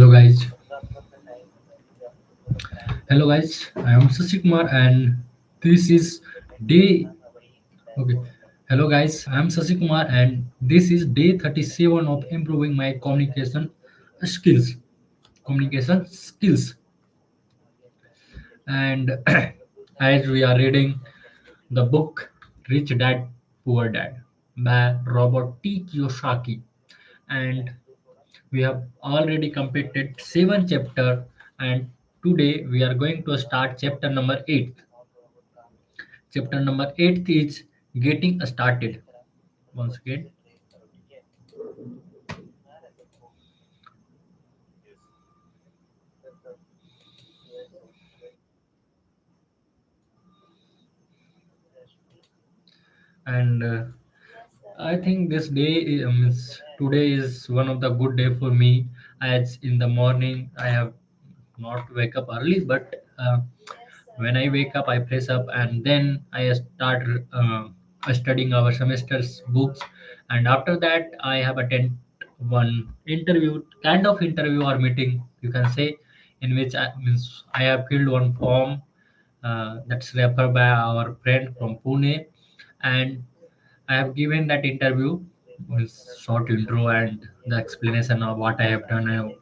Hello guys. Hello guys. I am Sashi Kumar and this is day okay. Hello guys. I am Sashi Kumar and this is day 37 of improving my skills. Communication skills. And as we are reading the book Rich Dad Poor Dad by Robert T. Kiyosaki, and we have already completed 7 chapter, and today we are going to start chapter number 8. Chapter number 8 is getting started. Once again, and I think this day today is one of the good day for me. As in the morning I have not wake up early, but when I wake up I press up and then I start studying our semester's books, and after that I have attend one interview, kind of interview or meeting you can say, in which I have filled one form that's referred by our friend from Pune, and I have given that interview with short intro and the explanation of what I have done and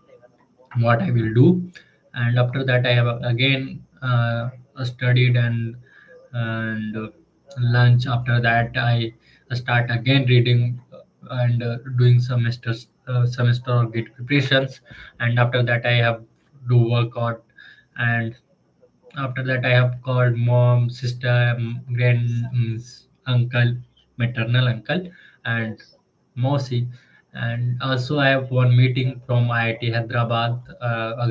what I will do. And after that, I have again studied and lunch. After that, I start again reading and doing semester or gate preparations. And after that, I have do workout, and after that, I have called mom, sister, uncle, maternal uncle, and Mosi. And also, I have one meeting from IIT Hyderabad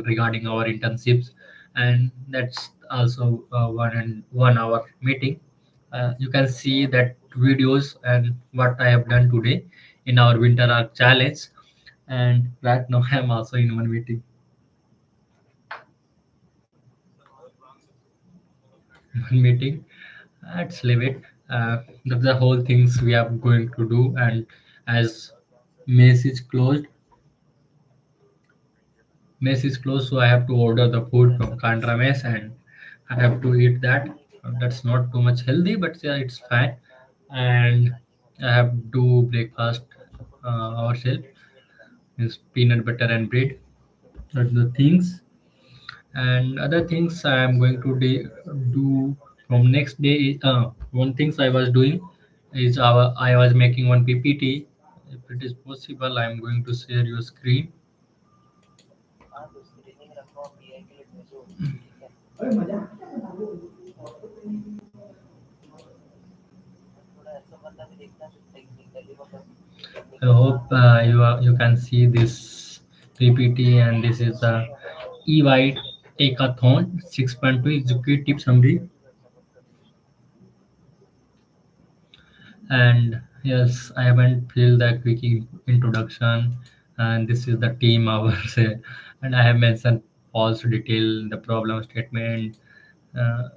regarding our internships, and that's also 1 hour meeting. You can see that videos and what I have done today in our winter arc challenge. And right now, I am also in one meeting. One meeting. Let's leave it. That's the whole things we are going to do. And as mess is closed, so I have to order the food from Kandra Mess and I have to eat that. That's not too much healthy, but yeah, it's fine. And I have to do breakfast ourselves. Means peanut butter and bread. That's the things. And other things I am going to do from next day. One things I was doing is I was making one PPT. If it is possible, I am going to share your screen. I hope you can see this PPT, and this is the EY Takeathon 6.2 executive summary. And yes, I haven't filled the quick introduction, and this is the team hours, and I have mentioned false detail, the problem statement, uh,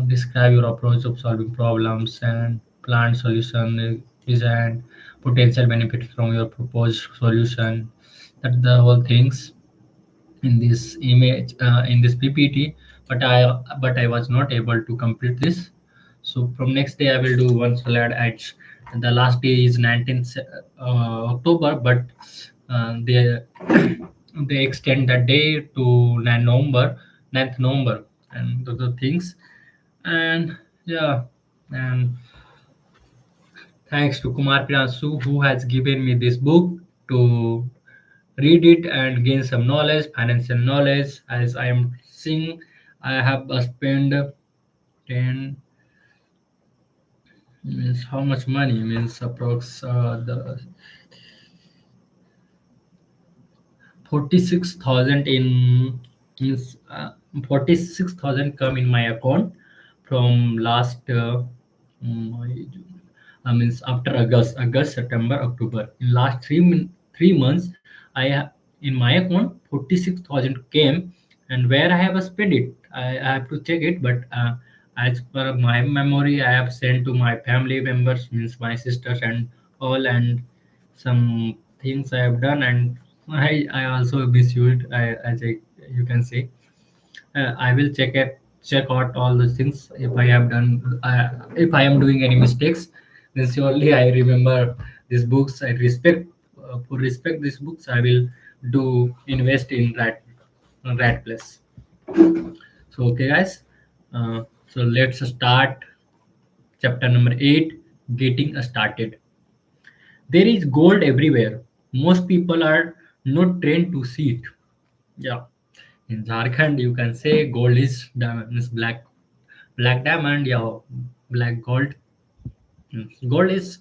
describe your approach of solving problems and plan solution design, potential benefit from your proposed solution. That's the whole things in this image, in this PPT. But I was not able to complete this. So from next day I will do one slide at the last day is 19th October, but they they extend the day to 9th November, and the things. And yeah, and thanks to Kumar Priyansu who has given me this book to read it and gain some knowledge, financial knowledge. As I am seeing, I have spent 10 means how much money means approx the 46,000 in means 46,000 come in my account from last means after August, September, October. In last 3 months, I have in my account 46,000 came, and where I have spent it, I have to check it. But as per my memory, I have sent to my family members, means my sisters and all, and some things I have done, and I also miss you. As you can say, I will check out all those things. If I have done, if I am doing any mistakes, then surely I remember these books. I respect for respect these books. I will do invest in that place. So okay, guys. So let's start chapter number 8, getting started. There is gold everywhere. Most people are not trained to see it. Yeah. In Jharkhand, you can say gold is diamond, is black diamond, yeah, black gold. Gold is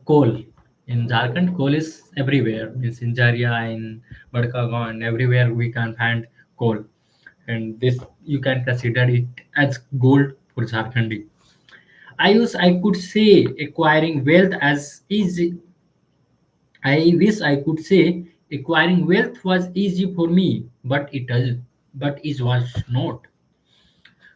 coal. In Jharkhand, coal is everywhere. Means in Jharia, in Badkagaon, and everywhere we can find coal. And this you can consider it as gold for Jharkhandi. I could say acquiring wealth as easy. I wish I could say acquiring wealth was easy for me, but it was not.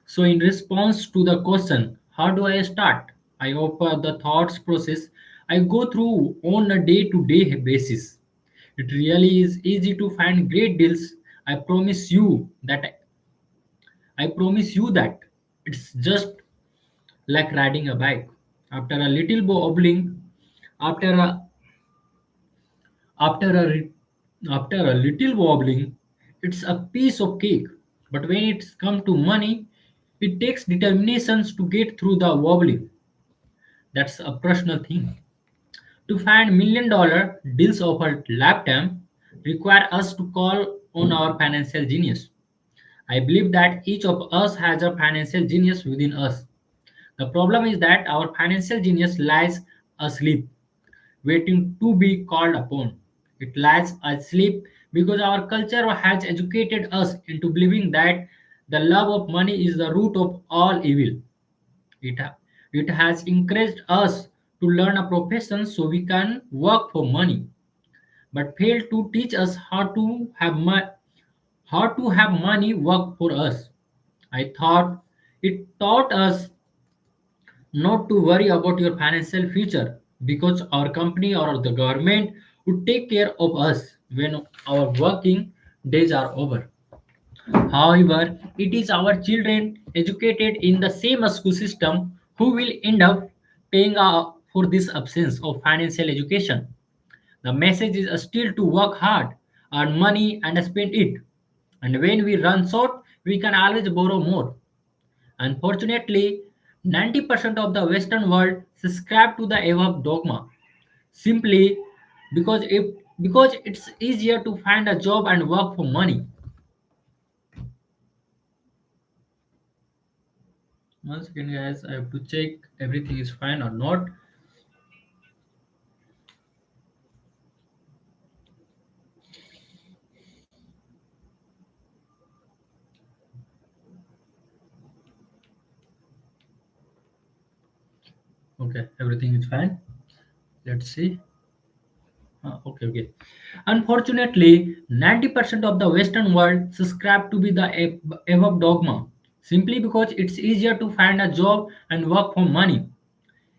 So, in response to the question, how do I start? I offer the thoughts process I go through on a day to day basis. It really is easy to find great deals. I promise you that I promise you that it's just like riding a bike. After a little wobbling, after a after a re- after a little wobbling, it's a piece of cake. But when it's come to money, it takes determinations to get through the wobbling. That's a personal thing. To find $1 million deals of a lifetime require us to call on our financial genius. I believe that each of us has a financial genius within us. The problem is that our financial genius lies asleep, waiting to be called upon. It lies asleep because our culture has educated us into believing that the love of money is the root of all evil. It, ha- it has encouraged us to learn a profession so we can work for money, but failed to teach us how to have money work for us. I thought it taught us not to worry about your financial future because our company or the government would take care of us when our working days are over. However, it is our children educated in the same school system who will end up paying for this absence of financial education. The message is still to work hard, earn money, and spend it. And when we run short, we can always borrow more. Unfortunately, 90% of the Western world subscribe to the above dogma simply because it's easier to find a job and work for money. Once again, guys, I have to check everything is fine or not. Okay, everything is fine. Let's see. Okay, okay. Unfortunately, 90% of the Western world subscribe to be the above dogma simply because it's easier to find a job and work for money.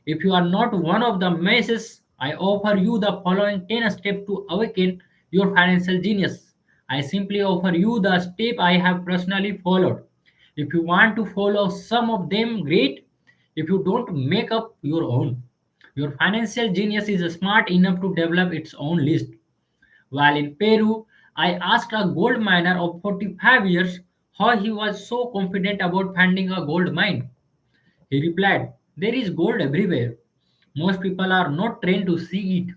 If you are not one of the masses, I offer you the following 10 steps to awaken your financial genius. I simply offer you the step I have personally followed. If you want to follow some of them, great. If you don't, make up your own. Your financial genius is smart enough to develop its own list. While in Peru, I asked a gold miner of 45 years how he was so confident about finding a gold mine. He replied, there is gold everywhere. Most people are not trained to see it.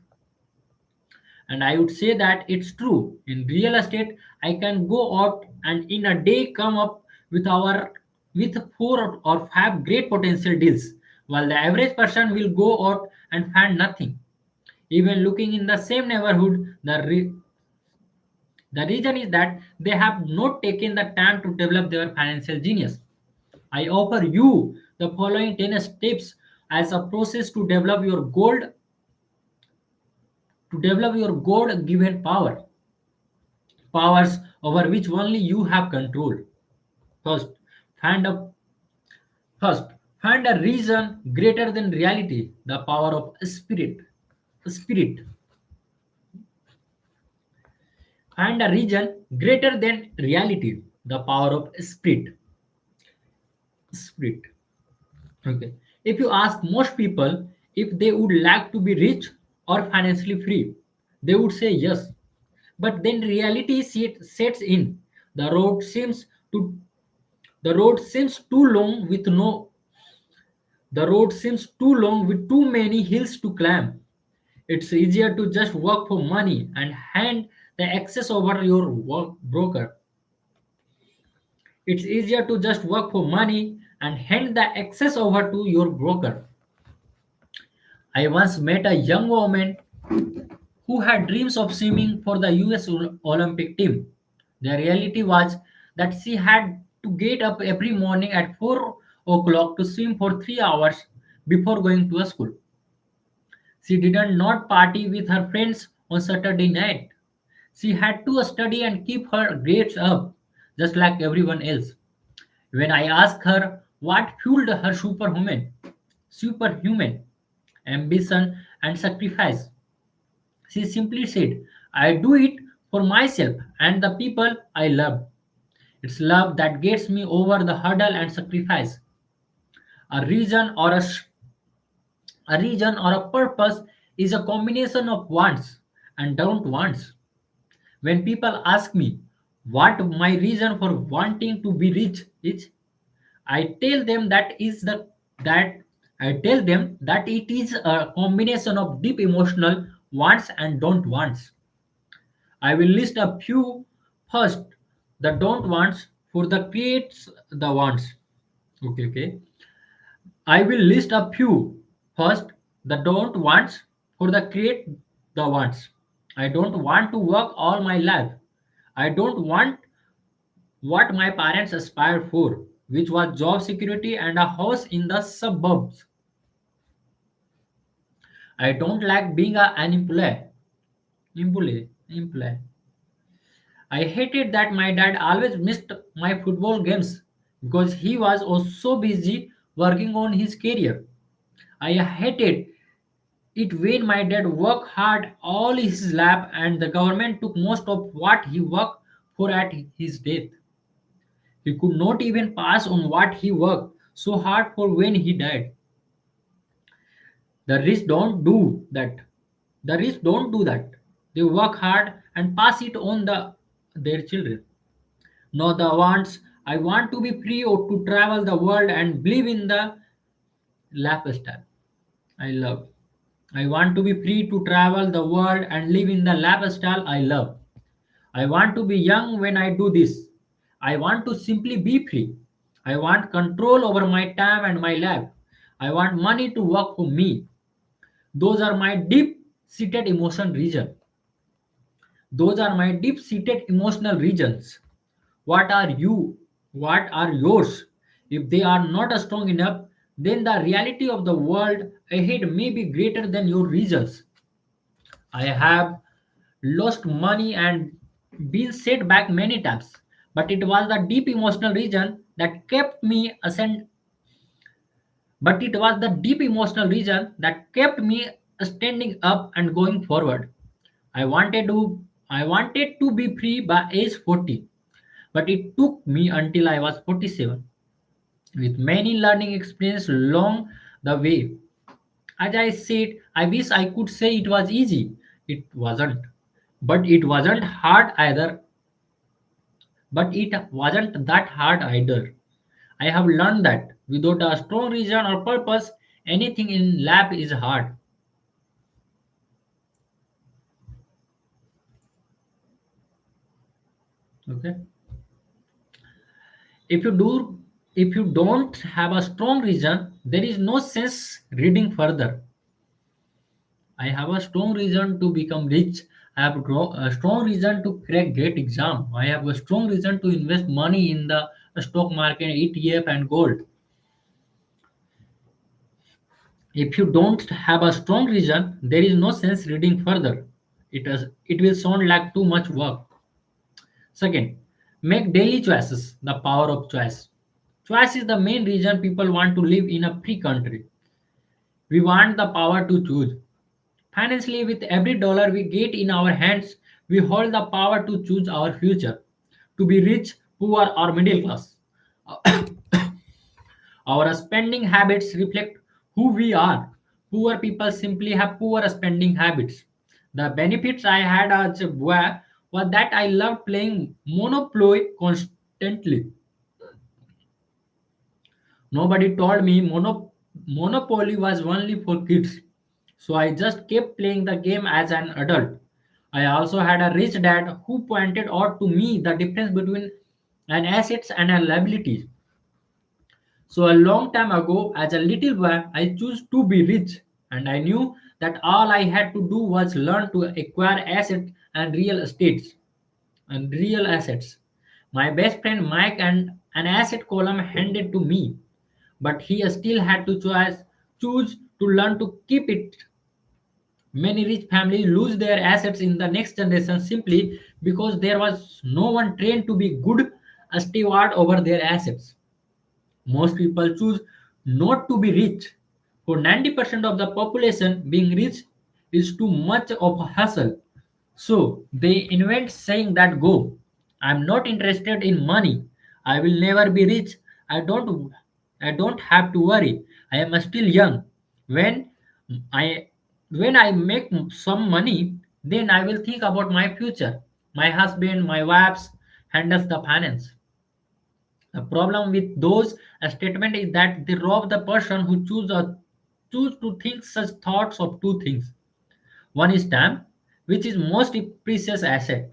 And I would say that it's true. In real estate, I can go out and in a day come up with four or five great potential deals, while the average person will go out and find nothing. Even looking in the same neighborhood, the reason is that they have not taken the time to develop their financial genius. I offer you the following 10 steps as a process to develop your God given powers over which only you have control. First, find a first find a reason greater than reality, the power of spirit. and a reason greater than reality, the power of spirit. Okay. If you ask most people if they would like to be rich or financially free, they would say yes. But then reality sets in. The road seems to the road seems too long with no the road seems too long with too many hills to climb. It's easier to just work for money and hand the excess over your work broker. It's easier to just work for money and hand the excess over to your broker. I once met a young woman who had dreams of swimming for the US Olympic team. The reality was that she had to get up every morning at 4 o'clock to swim for 3 hours before going to a school. She did not party with her friends on Saturday night. She had to study and keep her grades up, just like everyone else. When I asked her what fueled her superhuman ambition and sacrifice, she simply said, I do it for myself and the people I love. It's love that gets me over the hurdle and sacrifice. A reason or a reason or a purpose is a combination of wants and don't wants. When people ask me what my reason for wanting to be rich is, I tell them that I tell them that it is a combination of deep emotional wants and don't wants. I will list a few first. The don't wants for the creates the wants. Okay, okay. I will list a few first. The don't wants for the create the wants. I don't want to work all my life. I don't want what my parents aspired for, which was job security and a house in the suburbs. I don't like being an employee. Employee. I hated that my dad always missed my football games because he was so busy working on his career. I hated it when my dad worked hard all his life and the government took most of what he worked for at his death. He could not even pass on what he worked so hard for when he died. The rich don't do that. The rich don't do that. They work hard and pass it on their children. No, the wants. I want to be free or to travel the world and live in the lifestyle I love. I want to be free to travel the world and live in the lifestyle I love. I want to be young when I do this. I want to simply be free. I want control over my time and my life. I want money to work for me. Those are my deep seated emotion region. Those are my deep seated emotional regions. What are you? What are yours? If they are not strong enough, then the reality of the world ahead may be greater than your regions. I have lost money and been set back many times, but it was the deep emotional region that kept me ascend. But it was the deep emotional region that kept me standing up and going forward. I wanted to be free by age 40, but it took me until I was 47 with many learning experience along the way. As I said, I wish I could say it was easy. It wasn't. But it wasn't hard either. But it wasn't that hard either. I have learned that without a strong reason or purpose, anything in life is hard. Okay. If you do if you don't have a strong reason, there is no sense reading further. I have a strong reason to become rich. I have a strong reason to crack great exam. I have a strong reason to invest money in the stock market, ETF, and gold. If you don't have a strong reason, there is no sense reading further. It will sound like too much work. Second, make daily choices. The power of choice. Choice is the main reason people want to live in a free country. We want the power to choose. Financially, with every dollar we get in our hands, We hold the power to choose our future, to be rich, poor, or middle class. Our spending habits reflect who we are. Poor people simply have poor spending habits. The benefits I had as a boy was that I loved playing Monopoly constantly. Nobody told me Monopoly was only for kids. So I just kept playing the game as an adult. I also had a rich dad who pointed out to me the difference between an assets and a liability. So a long time ago, as a little boy, I chose to be rich, and I knew that all I had to do was learn to acquire assets and real assets. My best friend Mike and an asset column handed to me, but he still had to choose to learn to keep it. Many rich families lose their assets in the next generation simply because there was no one trained to be good steward over their assets. Most people choose not to be rich. For 90% of the population, being rich is too much of a hassle. So they invent saying that go. I'm not interested in money. I will never be rich. I don't have to worry. I am still young. When I when I make some money, then I will think about my future. My husband, my wives handles the finance. The problem with those statements is that they rob the person who choose to think such thoughts of two things. One is time, which is most precious asset.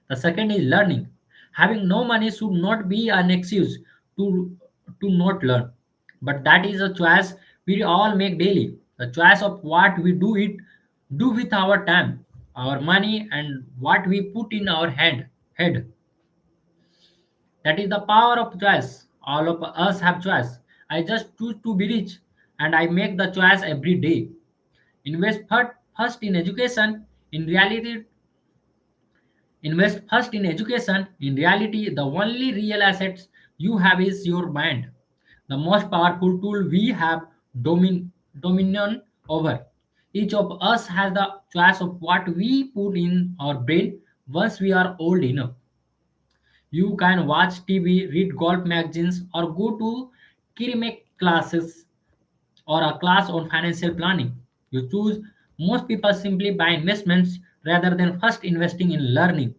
The second is learning. Having no money should not be an excuse to, to not learn. But that is a choice we all make daily. The choice of what we do with our time, our money, and what we put in our head. That is the power of choice. All of us have choice. I just choose to be rich, and I make the choice every day. First in education. In reality, invest first in education. In reality, the only real assets you have is your mind. The most powerful tool we have dominion over. Each of us has the choice of what we put in our brain once we are old enough. You can watch TV, read golf magazines, or go to Kirimek classes or a class on financial planning. You choose. Most people simply buy investments rather than first investing in learning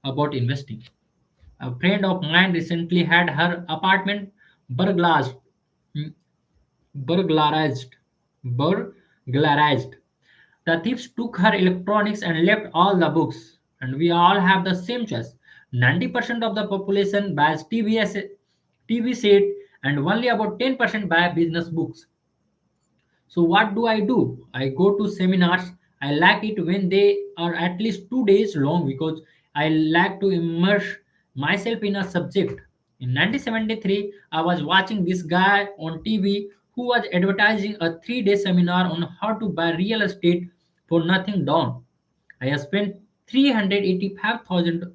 about investing. A friend of mine recently had her apartment burglarized. Burglarized. Burglarized. The thieves took her electronics and left all the books. And we all have the same choice. 90% of the population buys TV set and only about 10% buy business books. So what do? I go to seminars. I like it when they are at least 2 days long because I like to immerse myself in a subject. In 1973, I was watching this guy on TV who was advertising a 3 day seminar on how to buy real estate for nothing down. I have spent 385,000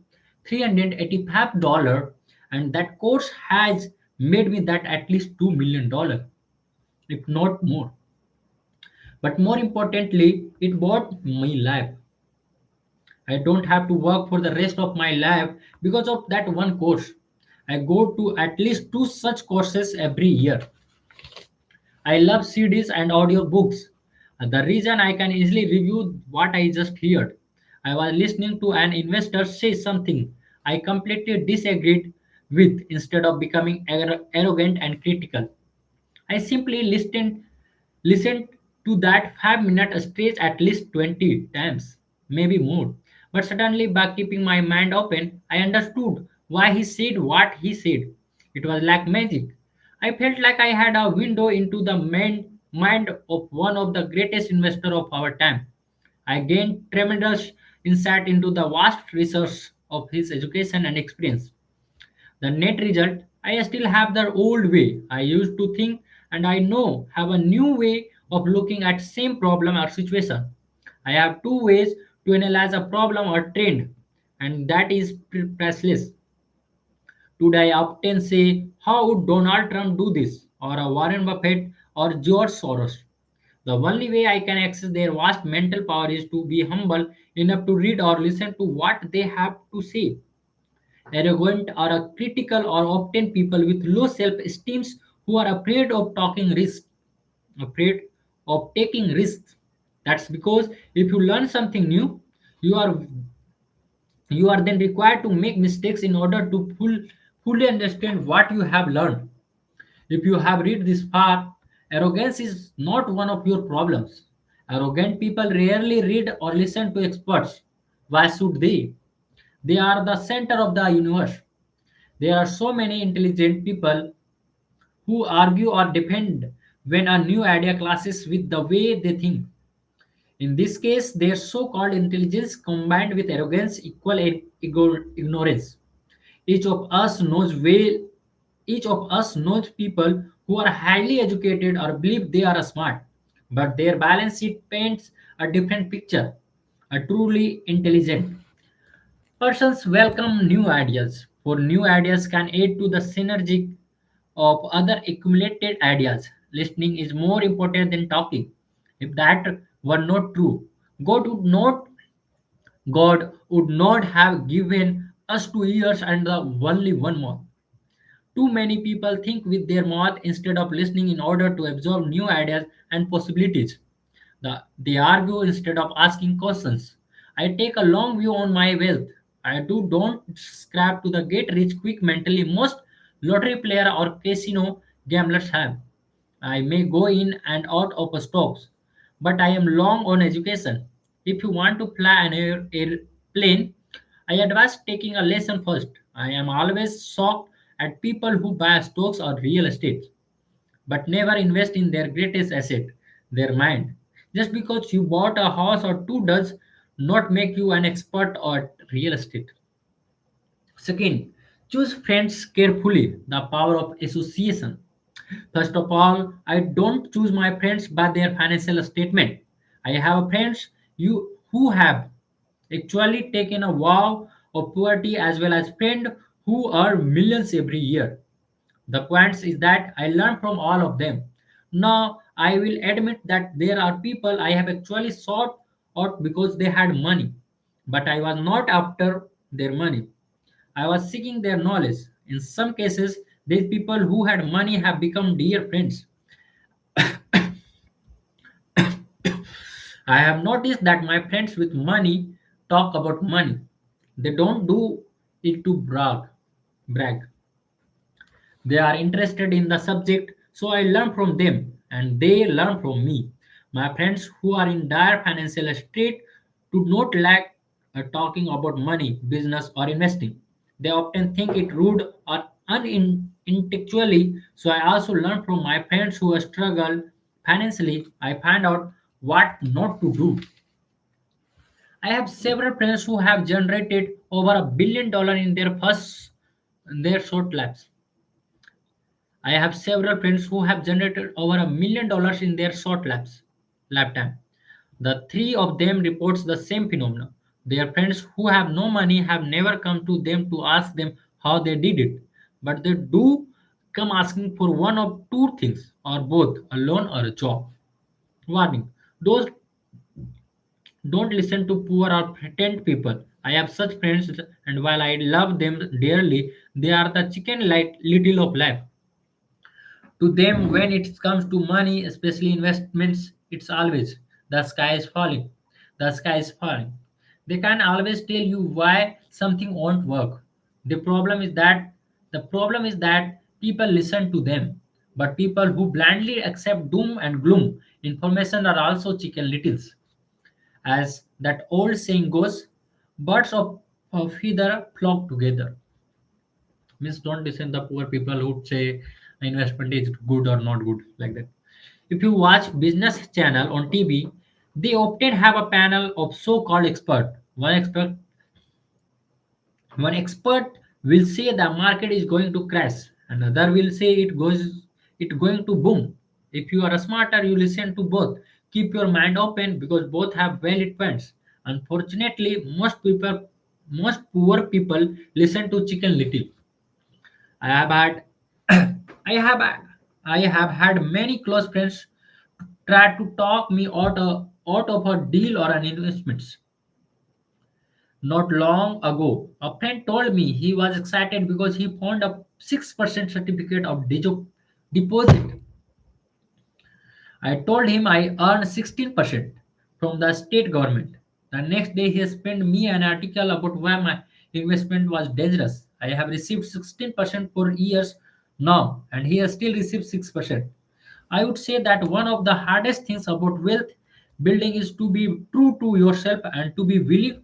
$385, and that course has made me that at least $2 million, if not more. But more importantly, it bought me life. I don't have to work for the rest of my life because of that one course. I go to at least two such courses every year. I love CDs and audiobooks. The reason I can easily review what I just heard. I was listening to an investor say something I completely disagreed with instead of becoming arrogant and critical. I simply listened to that 5 minute stretch at least 20 times, maybe more. But suddenly, by keeping my mind open, I understood why he said what he said. It was like magic. I felt like I had a window into the mind of one of the greatest investors of our time. I gained tremendous insight into the vast resource of his education and experience. The net result, I still have the old way I used to think, and I know have a new way of looking at same problem or situation. I have two ways to analyze a problem or trend, and that is priceless. Today I often say, how would Donald Trump do this, or a Warren Buffett or George Soros? The only way I can access their vast mental power is to be humble enough to read or listen to what they have to say. Arrogant or a critical or often people with low self-esteem who are afraid of taking risks. That's because if you learn something new, you are you are then required to make mistakes in order to fully understand what you have learned. If you have read this far, arrogance is not one of your problems. Arrogant people rarely read or listen to experts. Why should they? They are the center of the universe. There are so many intelligent people who argue or defend when a new idea clashes with the way they think. In this case, their so-called intelligence combined with arrogance equal ignorance. Each of us knows well, each of us knows people who are highly educated or believe they are smart, but their balance sheet paints a different picture. A truly intelligent persons welcome new ideas, for new ideas can aid to the synergy of other accumulated ideas. Listening is more important than talking. If that were not true, God would not God would not have given us 2 years and the only one more. Too many people think with their mouth instead of listening in order to absorb new ideas and possibilities. They argue instead of asking questions. I take a long view on my wealth. I don't scrap to the get rich quick mentally most lottery player or casino gamblers have. I may go in and out of stocks, but I am long on education. If you want to fly an airplane, I advise taking a lesson first. I am always shocked at people who buy stocks or real estate but never invest in their greatest asset, their mind. Just because you bought a house or two does not make you an expert at real estate. Second, choose friends carefully, the power of association. First of all, I don't choose my friends by their financial statement. I have friends who have actually taken a vow of poverty as well as friends who earn millions every year. The point is that I learn from all of them. Now, I will admit that there are people I have actually sought out because they had money, but I was not after their money. I was seeking their knowledge. In some cases, these people who had money have become dear friends. I have noticed that my friends with money talk about money. They don't do it to brag. They are interested in the subject, so I learn from them and they learn from me. My friends who are in dire financial state do not like talking about money, business, or investing. They often think it rude or unintellectually, so I also learn from my friends who struggle financially. I find out what not to do. I have several friends who have generated over $1 billion in their short lives. I have several friends who have generated over $1 million in their lifetime. The three of them reports the same phenomenon. Their friends who have no money have never come to them to ask them how they did it, but they do come asking for one of two things or both, a loan or a job. Warning: those don't listen to poor or pretend people. I have such friends, and while I love them dearly, they are the chicken light little of life. To them, when it comes to money, especially investments, it's always the sky is falling. The sky is falling. They can always tell you why something won't work. The problem is that the problem is that people listen to them. But people who blindly accept doom and gloom information are also chicken littles. As that old saying goes, birds of feather flock together. Means don't listen the poor people who say investment is good or not good like that. If you watch business channel on TV, they often have a panel of so-called expert. One expert will say the market is going to crash, another will say it going to boom. If you are smarter, you listen to both. Keep your mind open because both have valid points. Unfortunately, most poor people listen to chicken little. I have had I have I have had many close friends tried to talk me out of a deal or an investment. Not long ago, a friend told me he was excited because he found a 6% certificate of deposit. I told him I earned 16% from the state government. The next day, he sent me an article about why my investment was dangerous. I have received 16% for years now, and he has still received 6%. I would say that one of the hardest things about wealth building is to be true to yourself and to be willing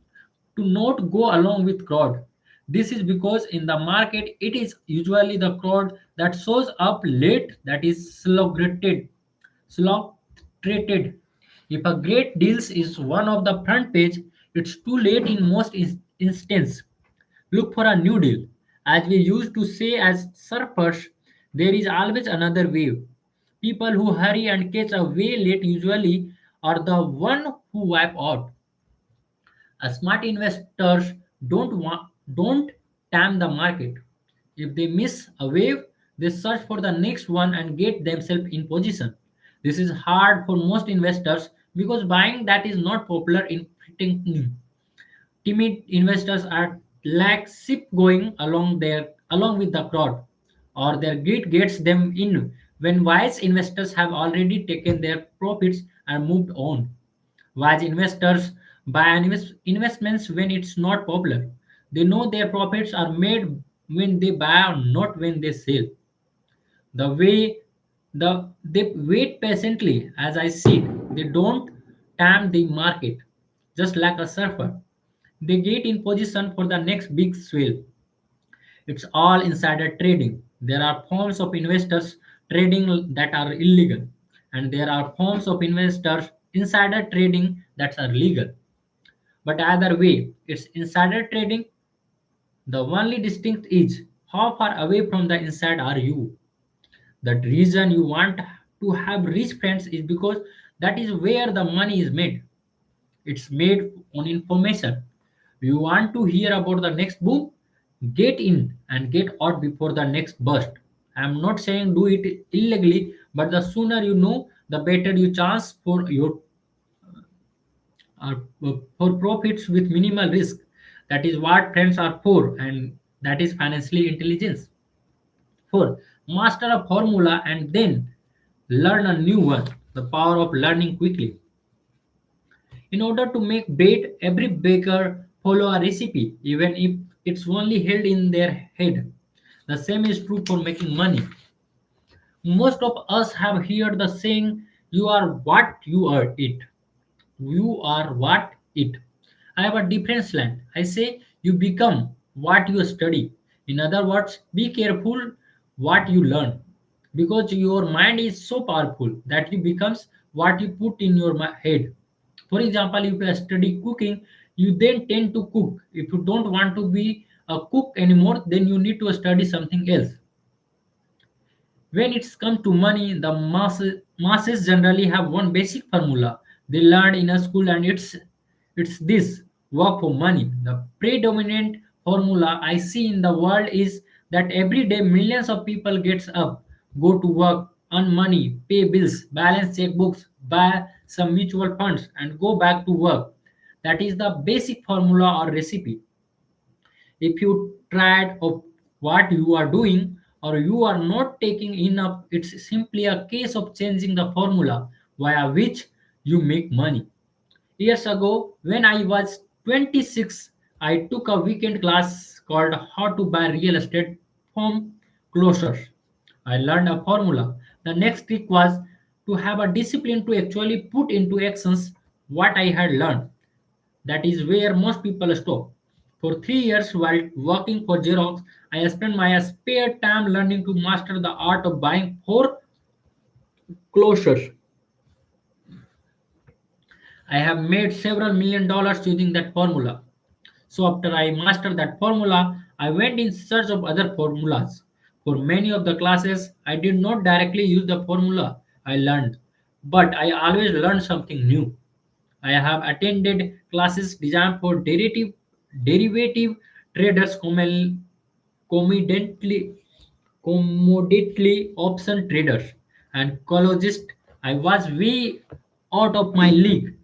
to not go along with crowd. This is because in the market it is usually the crowd that shows up late that is slow-treated. If a great deals is one of the front page, it's too late in most instances. Look for a new deal. As we used to say as surfers, there is always another wave. People who hurry and catch a wave late usually are the one who wipe out. A smart investors don't time the market. If they miss a wave, they search for the next one and get themselves in position. This is hard for most investors because buying that is not popular in pretending. Timid investors are like ship going along with the crowd, or their greed gets them in when wise investors have already taken their profits and moved on. Wise investors buy investments when it's not popular. They know their profits are made when they buy, not when they sell. The way they wait patiently, as I said, they don't time the market, just like a surfer. They get in position for the next big swell. It's all insider trading. There are forms of investors trading that are illegal, and there are forms of investors insider trading that are legal. But either way, it's insider trading. The only distinct is how far away from the inside are you. The reason you want to have rich friends is because that is where the money is made. It's made on information. You want to hear about the next boom? Get in and get out before the next burst. I'm not saying do it illegally, but the sooner you know, the better your chance uh, for profits with minimal risk. That is what friends are for, and that is financially intelligence. Four, master a formula and then learn a new one. The power of learning quickly. In order to make bread, every baker follow a recipe, even if it's only held in their head. The same is true for making money. Most of us have heard the saying, "You are what you are it." You are what it. I have a different slant. I say you become what you study. In other words, be careful what you learn because your mind is so powerful that it becomes what you put in your head. For example, if you study cooking, you then tend to cook. If you don't want to be a cook anymore, then you need to study something else. When it's come to money, the masses generally have one basic formula they learned in a school, and it's this: work for money. The predominant formula I see in the world is that every day millions of people gets up, go to work, earn money, pay bills, balance checkbooks, buy some mutual funds, and go back to work. That is the basic formula or recipe. If you tried of what you are doing or you are not taking enough, it's simply a case of changing the formula via which you make money. Years ago, when I was 26, I took a weekend class called How to Buy Real Estate from Closers. I learned a formula. The next trick was to have a discipline to actually put into actions what I had learned. That is where most people stop. For 3 years while working for Xerox, I spent my spare time learning to master the art of buying foreclosures. I have made several million dollars using that formula. So after I mastered that formula, I went in search of other formulas. For many of the classes, I did not directly use the formula I learned, but I always learned something new. I have attended classes designed for derivative traders, commodity, commodity option traders, and ecologists. I was way out of my league,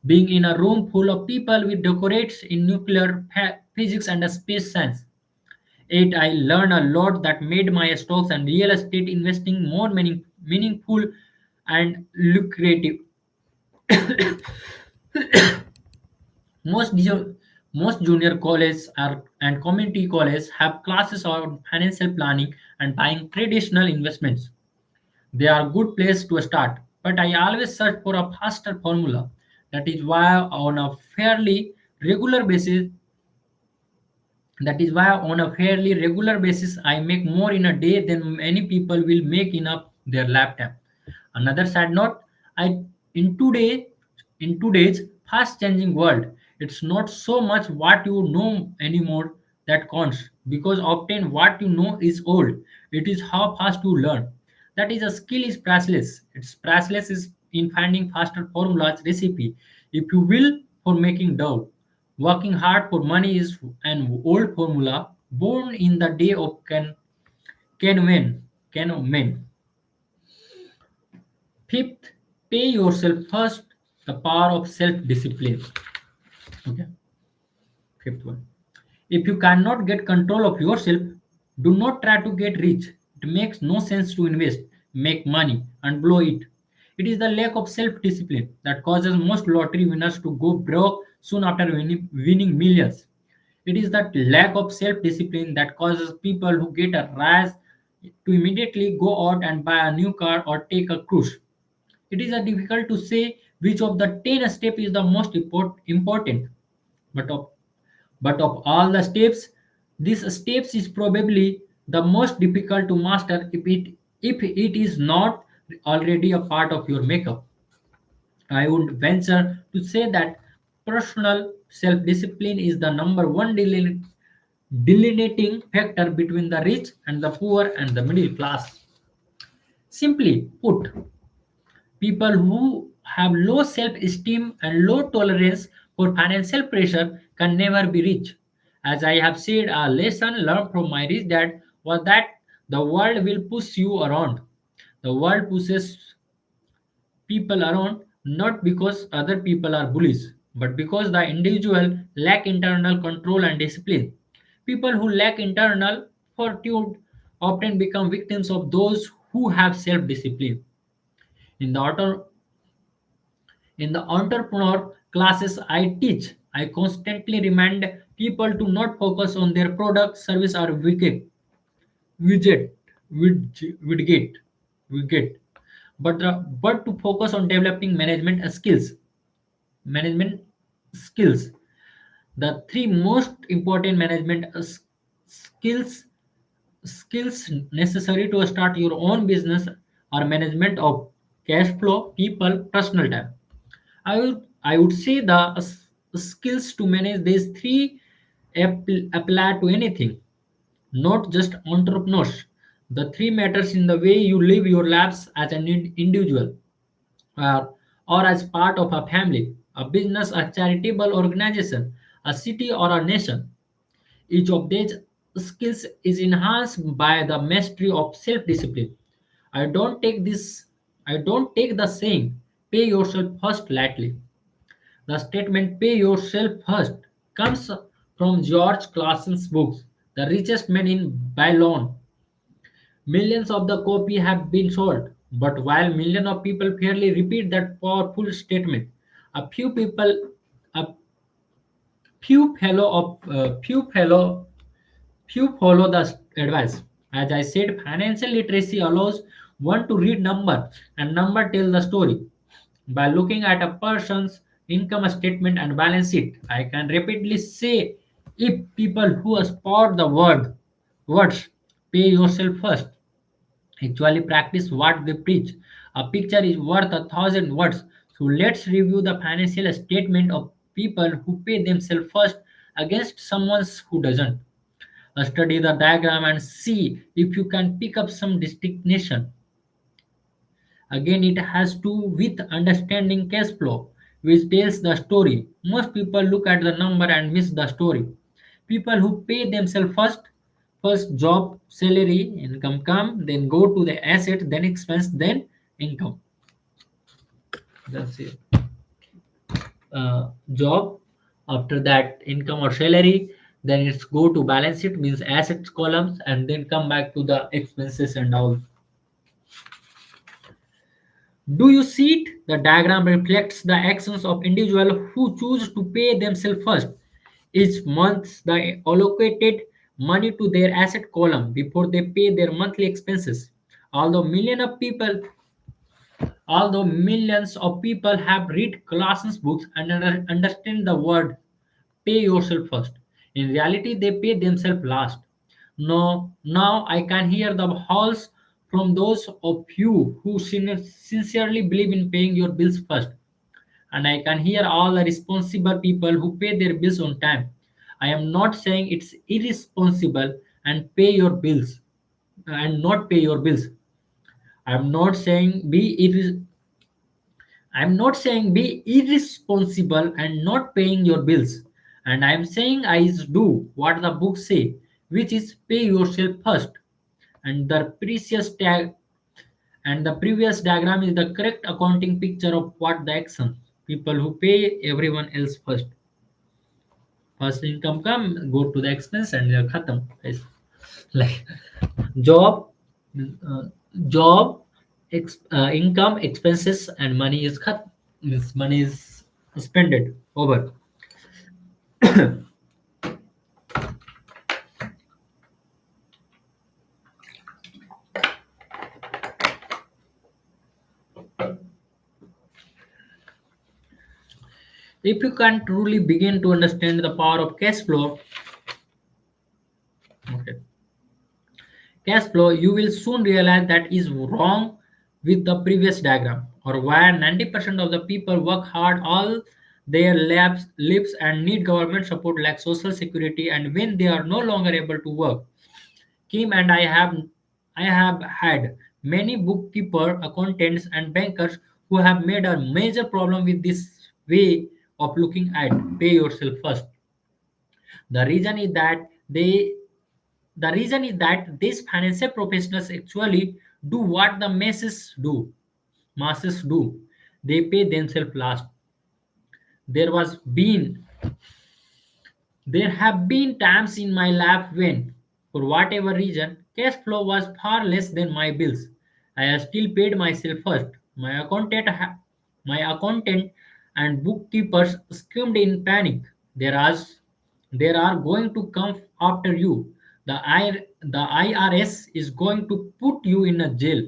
being in a room full of people with doctorates in nuclear physics and space science. Yet I learned a lot that made my stocks and real estate investing more meaningful and lucrative. Most ju- most junior colleges and community colleges have classes on financial planning and buying traditional investments. They are good place to start, but I always search for a faster formula. That is why on a fairly regular basis that is why on a fairly regular basis I make more in a day than many people will make in a their lifetime. Another sad note, I in today in today's fast changing world, it's not so much what you know anymore that counts because often what you know is old. It is how fast you learn. That is a skill is priceless. It's priceless is in finding faster formulas recipe. If you will for making dough. Working hard for money is an old formula born in the day of can win. Fifth, pay yourself first. The power of self-discipline. Okay, fifth one. If you cannot get control of yourself, do not try to get rich. It makes no sense to invest, make money, and blow it. It is the lack of self discipline that causes most lottery winners to go broke soon after winning millions. It is that lack of self discipline that causes people who get a rise to immediately go out and buy a new car or take a cruise. It is difficult to say which of the 10 steps is the most important, but of all the steps, this steps is probably the most difficult to master if it is not already a part of your makeup. I would venture to say that personal self-discipline is the number one delineating factor between the rich and the poor and the middle class. Simply put, people who have low self esteem and low tolerance for financial pressure can never be rich. As I have said, a lesson learned from my rich dad was that the world will push you around. The world pushes people around not because other people are bullies, but because the individual lack internal control and discipline. People who lack internal fortitude often become victims of those who have self discipline. In the in the entrepreneur classes I teach, I constantly remind people to not focus on their product, service, or widget, widget, widget, but to focus on developing management skills. The three most important management skills skills necessary to start your own business are management of cash flow, people, personal time. I would say the skills to manage these three apply to anything, not just entrepreneurs. The three matters in the way you live your lives as an individual, or as part of a family, a business, a charitable organization, a city, or a nation. Each of these skills is enhanced by the mastery of self-discipline. I don't take this I don't take the saying pay yourself first lightly. The statement pay yourself first comes from George Clason's books, The Richest Man in Babylon. Millions of the copy have been sold, but while millions of people fairly repeat that powerful statement, a few people, a few follow the advice. As I said, financial literacy allows one to read number and number tell the story. By looking at a person's income statement and balance sheet, I can rapidly say if people who spot the words pay yourself first actually practice what they preach. A picture is worth 1,000 words. So let's review the financial statement of people who pay themselves first against someone who doesn't. Study the diagram and see if you can pick up some distinction. Again, it has to do with understanding cash flow, which tells the story. Most people look at the number and miss the story. People who pay themselves first job, salary, income come, then go to the asset, then expense, then income. That's it. Job, after that income or salary, then it's go to balance sheet means assets columns, and then come back to the expenses and all. Do you see it? The diagram reflects the actions of individuals who choose to pay themselves first. Each month, they allocated money to their asset column before they pay their monthly expenses. Although millions of people Although millions of people have read Colossians books and understand the word pay yourself first, in reality they pay themselves last. No, now I can hear the halls from those of you who sincerely believe in paying your bills first, and I can hear all the responsible people who pay their bills on time. I am not saying it's irresponsible and pay your bills and not pay your bills. I am not saying I'm not saying be irresponsible and not paying your bills. And I'm saying I do what the books say, which is pay yourself first. And the precious tag and the previous diagram is the correct accounting picture of what the action. People who pay everyone else first. First income come, go to the expense and they're khatam. Guys. Like job, uh, job, income, expenses, and money is cut. Means money is spended over. If you can truly begin to understand the power of cash flow, okay, cash flow, you will soon realize that is wrong with the previous diagram, or why 90% of the people work hard all their lives and need government support like social security, and when they are no longer able to work. Kim and I have had many bookkeeper, accountants, and bankers who have made a major problem with this way of looking at pay yourself first. The reason is that they the reason is that these financial professionals actually do what the masses do. They pay themselves last. There was been There have been times in my life when, for whatever reason, cash flow was far less than my bills. I have still paid myself first. My accountant and bookkeepers screamed in panic. There are going to come after you. The IRS is going to put you in a jail.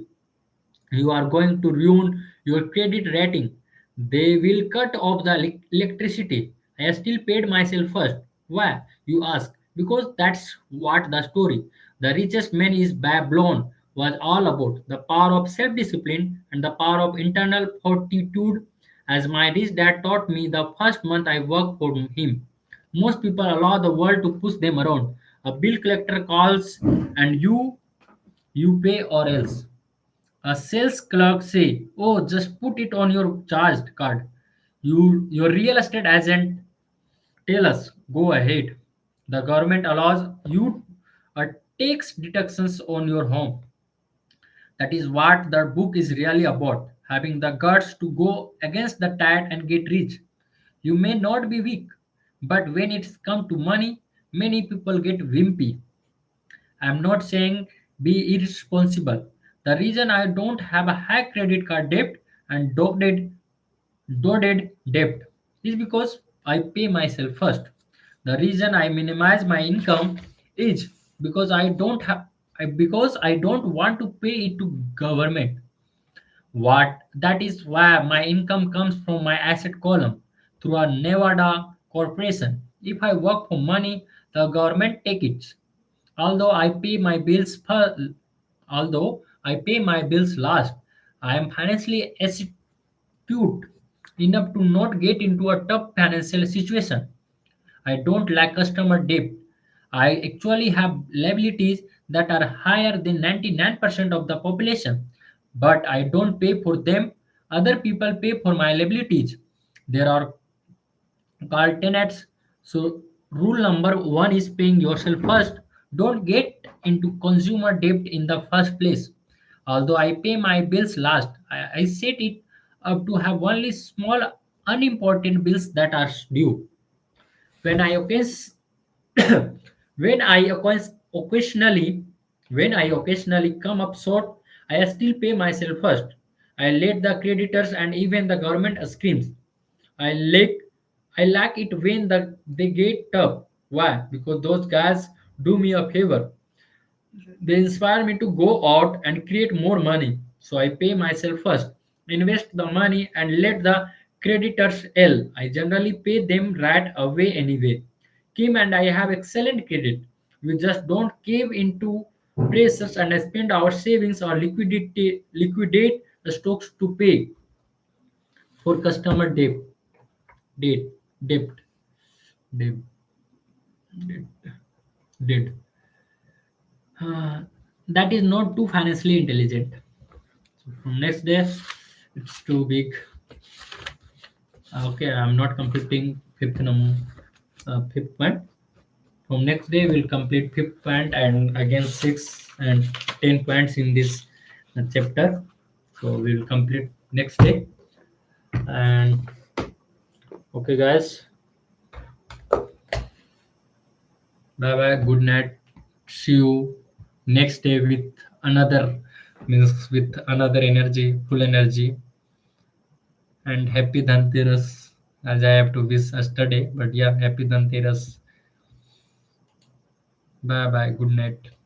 You are going to ruin your credit rating. They will cut off the electricity. I still paid myself first. Why? You ask. Because that's what the story. The richest man is Babylon was all about the power of self discipline and the power of internal fortitude. As my rich dad taught me the first month I worked for him. Most people allow the world to push them around. A bill collector calls and you pay or else. A sales clerk say, "Oh, just put it on your charged card." Your real estate agent tell us, "Go ahead." The government allows you a tax deductions on your home. That is what the book is really about. Having the guts to go against the tide and get rich. You may not be weak, but when it's come to money, many people get wimpy. I'm not saying be irresponsible. The reason I don't have a high credit card debt and dotted debt is because I pay myself first. The reason I minimize my income is because I don't want to pay it to government. What That is why my income comes from my asset column through a Nevada corporation. If I work for money, the government take it. Although I pay my bills per, Although I pay my bills last, I am financially astute enough to not get into a tough financial situation. I don't lack customer debt. I actually have liabilities that are higher than 99% of the population, but I don't pay for them. Other people pay for my liabilities. There are called tenants. So, rule number one is paying yourself first. Don't get into consumer debt in the first place. Although I pay my bills last, I set it to have only small unimportant bills that are due. When I occasion, when I occasionally when I occasionally come up short, I still pay myself first. I let the creditors and even the government screams. I lack I lack it when they get tough. Why? Because those guys do me a favor. They inspire me to go out and create more money. So I pay myself first, invest the money, and let the creditors L. I generally pay them right away anyway. Kim and I have excellent credit. We just don't cave into pressures and spend our savings or liquidate the stocks to pay for customer debt, debt, debt, debt, debt. Uh, that is not too financially intelligent. So from next day, it's too big. Okay, I'm not completing fifth point. From next day, we'll complete fifth point and again 6 and 10 points in this chapter. So we'll complete next day. And okay, guys, bye bye. Good night. See you next day with another means with another energy, full energy, and happy Dhanteras. As I have to wish yesterday, but yeah, happy Dhanteras. Bye bye. Good night.